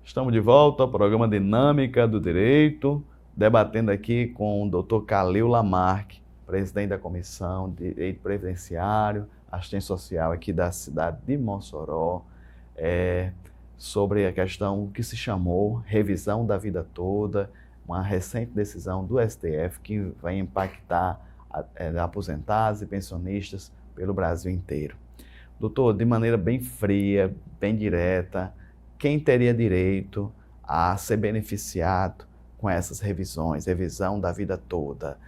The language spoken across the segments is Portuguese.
Estamos de volta ao programa Dinâmica do Direito, debatendo aqui com o Dr. Calil Lamarque, presidente da Comissão de Direito Previdenciário, assistente social aqui da cidade de Mossoró, sobre a questão que se chamou revisão da vida toda, uma recente decisão do STF que vai impactar aposentados e pensionistas pelo Brasil inteiro. Doutor, de maneira bem fria, bem direta, quem teria direito a ser beneficiado com essas revisões, revisão da vida toda?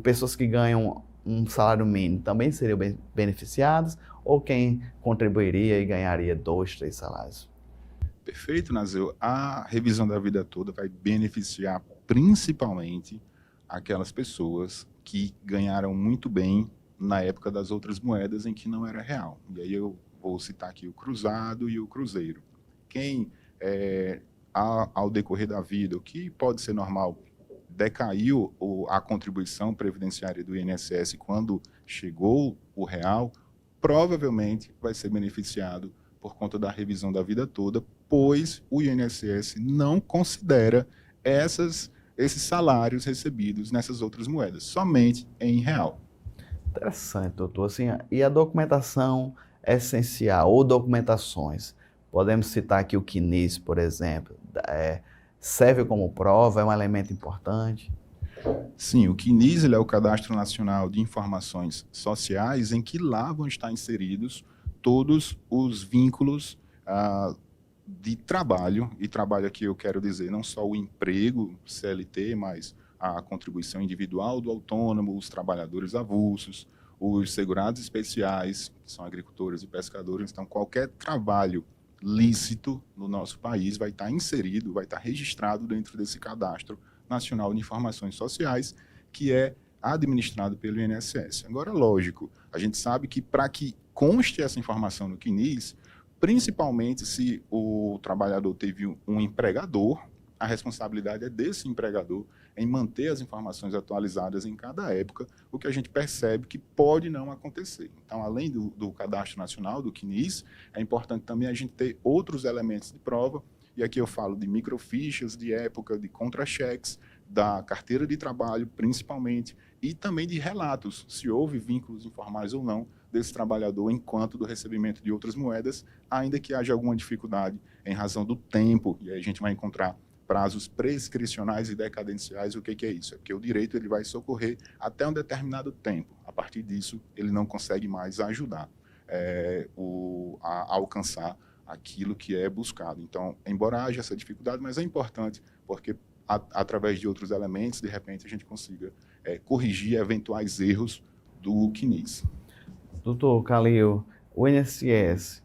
Pessoas que ganham um salário mínimo também seriam beneficiadas, ou quem contribuiria e ganharia 2, 3 salários? Perfeito, Nazil. A revisão da vida toda vai beneficiar principalmente aquelas pessoas que ganharam muito bem na época das outras moedas em que não era real. E aí eu vou citar aqui o cruzado e o cruzeiro. Quem, ao decorrer da vida, o que pode ser normal, decaiu a contribuição previdenciária do INSS quando chegou o real, provavelmente vai ser beneficiado por conta da revisão da vida toda, pois o INSS não considera esses salários recebidos nessas outras moedas, somente em real. Interessante, doutor. Assim, e a documentação essencial, ou documentações? Podemos citar aqui o CNIS, por exemplo. Serve como prova, é um elemento importante? Sim, o CNIS é o Cadastro Nacional de Informações Sociais, em que lá vão estar inseridos todos os vínculos de trabalho, e trabalho aqui eu quero dizer não só o emprego, CLT, mas a contribuição individual do autônomo, os trabalhadores avulsos, os segurados especiais, que são agricultores e pescadores. Então, qualquer trabalho lícito no nosso país vai estar inserido, vai estar registrado dentro desse Cadastro Nacional de Informações Sociais, que é administrado pelo INSS. Agora, lógico, a gente sabe que para que conste essa informação no CNIS, principalmente se o trabalhador teve um empregador, a responsabilidade é desse empregador em manter as informações atualizadas em cada época, o que a gente percebe que pode não acontecer. Então, além do Cadastro Nacional, do CNIS, é importante também a gente ter outros elementos de prova, e aqui eu falo de microfichas de época, de contra-cheques, da carteira de trabalho, principalmente, e também de relatos, se houve vínculos informais ou não desse trabalhador enquanto do recebimento de outras moedas, ainda que haja alguma dificuldade em razão do tempo, e aí a gente vai encontrar prazos prescricionais e decadenciais. O que é isso? É que o direito ele vai socorrer até um determinado tempo. A partir disso, ele não consegue mais ajudar a alcançar aquilo que é buscado. Então, embora haja essa dificuldade, mas é importante, porque através de outros elementos, de repente, a gente consiga corrigir eventuais erros do CNIS. Doutor Calil, o INSS,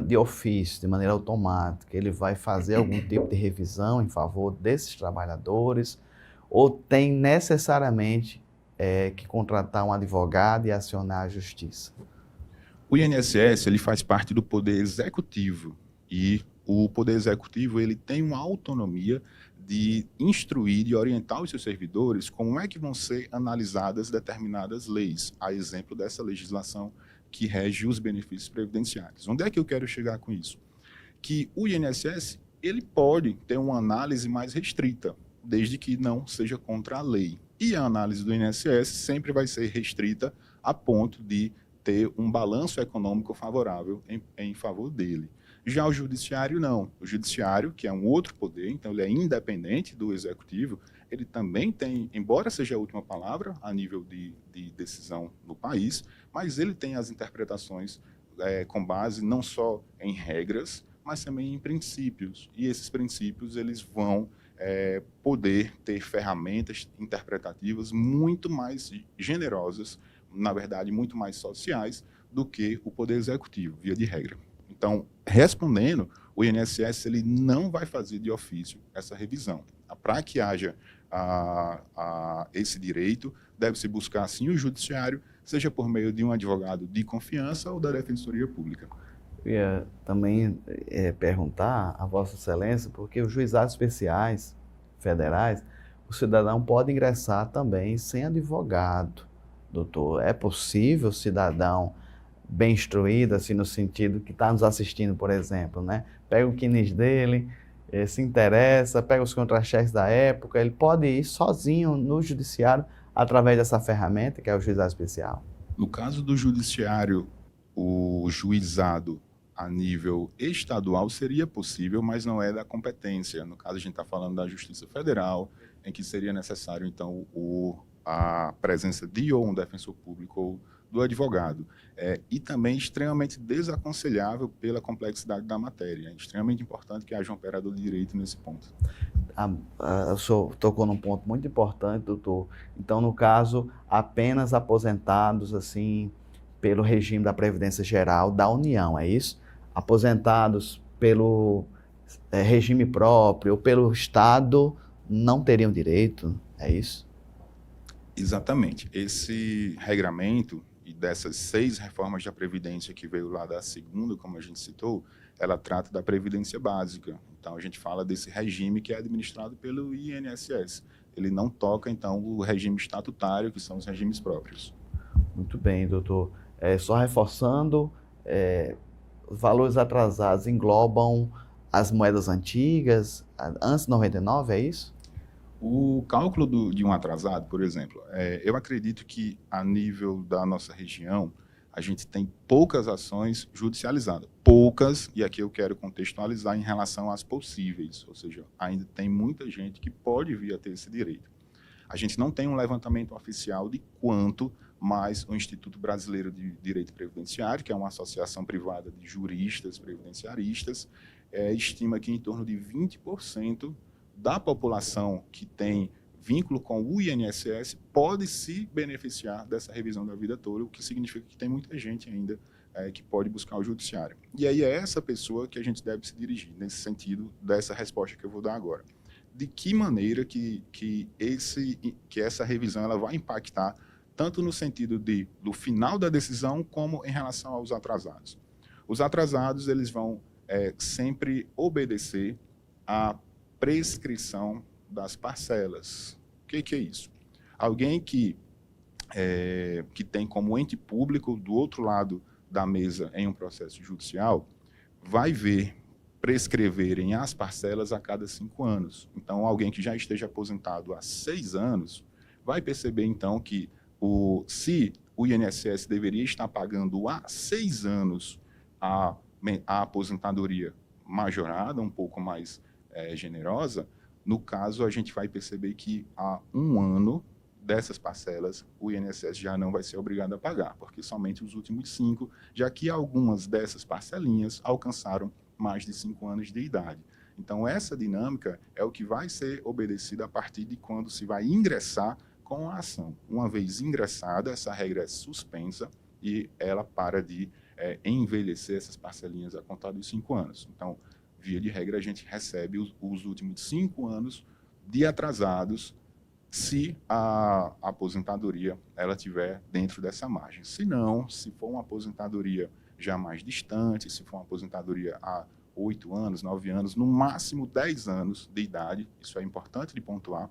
de ofício, de maneira automática, ele vai fazer algum tipo de revisão em favor desses trabalhadores, ou tem necessariamente que contratar um advogado e acionar a justiça? O INSS ele faz parte do Poder Executivo, e o Poder Executivo ele tem uma autonomia de instruir e orientar os seus servidores como é que vão ser analisadas determinadas leis, a exemplo dessa legislação que rege os benefícios previdenciários. Onde é que eu quero chegar com isso? Que o INSS ele pode ter uma análise mais restrita, desde que não seja contra a lei. E a análise do INSS sempre vai ser restrita a ponto de ter um balanço econômico favorável em favor dele. Já o judiciário, não. O judiciário, que é um outro poder, então ele é independente do executivo, ele também tem, embora seja a última palavra a nível de decisão no país, mas ele tem as interpretações com base não só em regras, mas também em princípios. E esses princípios eles vão poder ter ferramentas interpretativas muito mais generosas, na verdade, muito mais sociais do que o Poder Executivo, via de regra. Então, respondendo, o INSS ele não vai fazer de ofício essa revisão. Para que haja esse direito, deve-se buscar, sim, o judiciário, seja por meio de um advogado de confiança ou da Defensoria Pública. Eu ia também perguntar a Vossa Excelência, porque os juizados especiais federais, o cidadão pode ingressar também sem advogado. Doutor, é possível o cidadão bem instruído, assim, no sentido que está nos assistindo, por exemplo, né? Pega o quinis dele, se interessa, pega os contra-cheques da época, ele pode ir sozinho no judiciário através dessa ferramenta que é o juizado especial. No caso do judiciário, o juizado a nível estadual seria possível, mas não é da competência. No caso, a gente está falando da Justiça Federal, em que seria necessário, então, a presença de ou um defensor público ou do advogado. E também extremamente desaconselhável pela complexidade da matéria. É extremamente importante que haja um operador de direito nesse ponto. O senhor tocou num ponto muito importante, doutor. Então, no caso, apenas aposentados, assim, pelo regime da Previdência Geral da União, é isso? Aposentados pelo regime próprio ou pelo Estado não teriam direito, é isso? Exatamente. Esse regramento e dessas 6 reformas da Previdência que veio lá da segunda, como a gente citou, ela trata da Previdência Básica. Então, a gente fala desse regime que é administrado pelo INSS. Ele não toca, então, o regime estatutário, que são os regimes próprios. Muito bem, doutor. Só reforçando, os valores atrasados englobam as moedas antigas, antes de 99, é isso? O cálculo de um atrasado, por exemplo, eu acredito que a nível da nossa região, a gente tem poucas ações judicializadas. Poucas, e aqui eu quero contextualizar em relação às possíveis, ou seja, ainda tem muita gente que pode vir a ter esse direito. A gente não tem um levantamento oficial de quanto, mas o Instituto Brasileiro de Direito Previdenciário, que é uma associação privada de juristas previdenciaristas, estima que em torno de 20% da população que tem vínculo com o INSS pode se beneficiar dessa revisão da vida toda, o que significa que tem muita gente ainda que pode buscar o judiciário. E aí é essa pessoa que a gente deve se dirigir, nesse sentido dessa resposta que eu vou dar agora. De que maneira que essa revisão ela vai impactar tanto no sentido do final da decisão como em relação aos atrasados. Os atrasados eles vão sempre obedecer à prescrição das parcelas. O que é isso? Alguém que tem como ente público do outro lado da mesa em um processo judicial vai ver prescreverem as parcelas a cada 5 anos. Então, alguém que já esteja aposentado há 6 anos vai perceber, então, que se o INSS deveria estar pagando há 6 anos a aposentadoria majorada, um pouco mais generosa, no caso, a gente vai perceber que há 1 ano dessas parcelas, o INSS já não vai ser obrigado a pagar, porque somente os últimos 5, já que algumas dessas parcelinhas alcançaram mais de 5 anos de idade. Então, essa dinâmica é o que vai ser obedecida a partir de quando se vai ingressar com a ação. Uma vez ingressada, essa regra é suspensa e ela para de envelhecer essas parcelinhas a contar dos 5 anos. Então, via de regra, a gente recebe os últimos 5 anos de atrasados se a aposentadoria ela estiver dentro dessa margem. Se não, se for uma aposentadoria já mais distante, se for uma aposentadoria há 8 anos, 9 anos, no máximo 10 anos de idade, isso é importante de pontuar,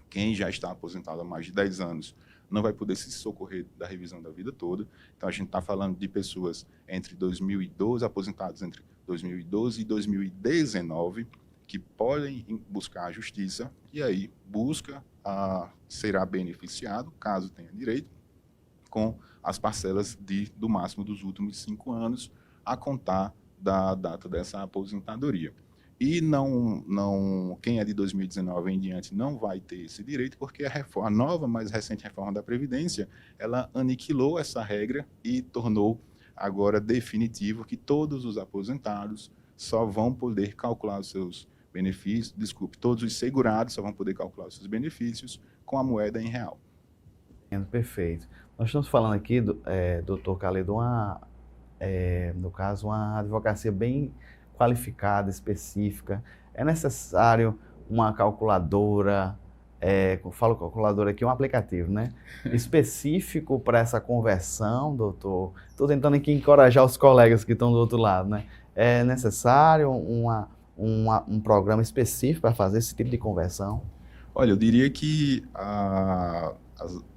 quem já está aposentado há mais de 10 anos não vai poder se socorrer da revisão da vida toda. Então, a gente está falando de pessoas entre 2012, aposentados entre 2012 e 2019, que podem buscar a justiça e aí será beneficiado, caso tenha direito, com as parcelas do máximo dos últimos 5 anos a contar da data dessa aposentadoria. E quem é de 2019 em diante não vai ter esse direito, porque a nova, mais recente reforma da Previdência, ela aniquilou essa regra e tornou agora definitivo que todos os aposentados só vão poder calcular os seus benefícios, todos os segurados só vão poder calcular os seus benefícios com a moeda em real. Perfeito. Nós estamos falando aqui, doutor Caledo, no caso, uma advocacia bem qualificada, específica. É necessário uma calculadora, eu falo calculadora aqui, um aplicativo, né? Específico para essa conversão, doutor. Estou tentando aqui encorajar os colegas que estão do outro lado, né? É necessário um programa específico para fazer esse tipo de conversão? Olha, eu diria que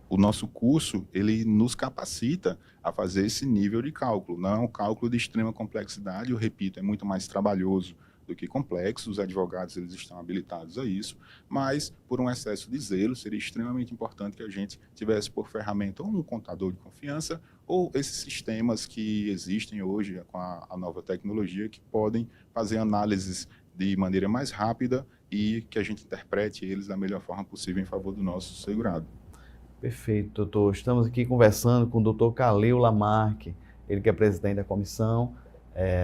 o nosso curso, ele nos capacita a fazer esse nível de cálculo. Não é um cálculo de extrema complexidade, eu repito, é muito mais trabalhoso do que complexo, os advogados eles estão habilitados a isso, mas por um excesso de zelo, seria extremamente importante que a gente tivesse por ferramenta ou um contador de confiança ou esses sistemas que existem hoje com a nova tecnologia que podem fazer análises de maneira mais rápida e que a gente interprete eles da melhor forma possível em favor do nosso segurado. Perfeito, doutor. Estamos aqui conversando com o doutor Calil Lamarque, ele que é presidente da comissão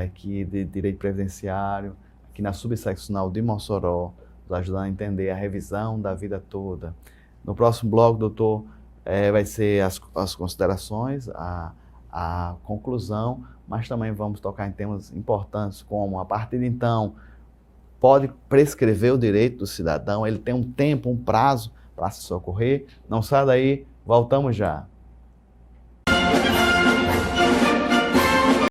aqui de Direito Previdenciário, aqui na subseccional de Mossoró, nos ajudando a entender a revisão da vida toda. No próximo bloco, doutor, vai ser as considerações, a conclusão, mas também vamos tocar em temas importantes como, a partir de então, pode prescrever o direito do cidadão, ele tem um tempo, um prazo para se socorrer. Não sai daí, voltamos já.